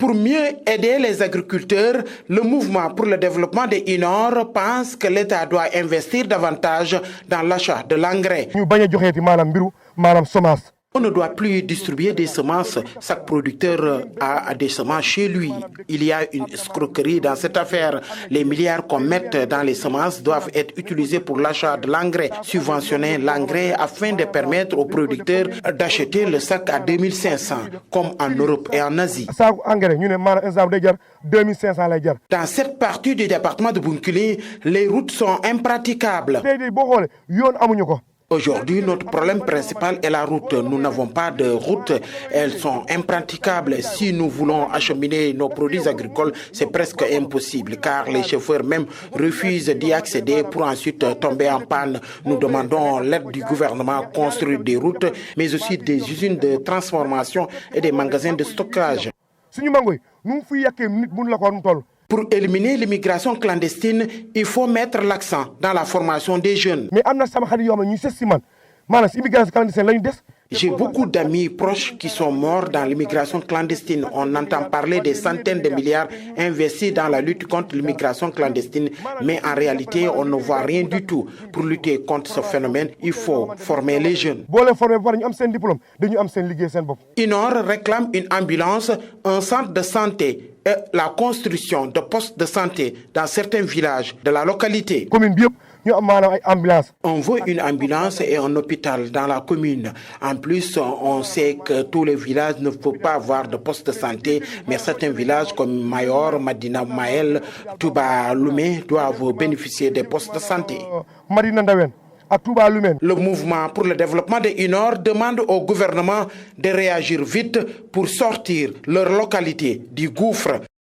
Pour mieux aider les agriculteurs, le mouvement pour le développement des INOR pense que l'État doit investir davantage dans l'achat de l'engrais. On ne doit plus distribuer des semences. Chaque producteur a des semences chez lui. Il y a une escroquerie dans cette affaire. Les milliards qu'on met dans les semences doivent être utilisés pour l'achat de l'engrais. Subventionner l'engrais afin de permettre aux producteurs d'acheter le sac à 2500, comme en Europe et en Asie. Dans cette partie du département de Bounkiling, les routes sont impraticables. Aujourd'hui, notre problème principal est la route. Nous n'avons pas de route. Elles sont impraticables. Si nous voulons acheminer nos produits agricoles, c'est presque impossible car les chauffeurs même refusent d'y accéder pour ensuite tomber en panne. Nous demandons l'aide du gouvernement à construire des routes, mais aussi des usines de transformation et des magasins de stockage. Pour éliminer l'immigration clandestine, il faut mettre l'accent dans la formation des jeunes. J'ai beaucoup d'amis proches qui sont morts dans l'immigration clandestine. On entend parler des centaines de milliards investis dans la lutte contre l'immigration clandestine, mais en réalité, on ne voit rien du tout. Pour lutter contre ce phénomène, il faut former les jeunes. INOR réclame une ambulance, un centre de santé et la construction de postes de santé dans certains villages de la localité. On veut une ambulance et un hôpital dans la commune. En plus, on sait que tous les villages ne peuvent pas avoir de poste de santé, mais certains villages comme Mayor, Madina Mael, Touba Lumé doivent bénéficier des postes de santé. Le mouvement pour le développement des INOR demande au gouvernement de réagir vite pour sortir leur localité du gouffre.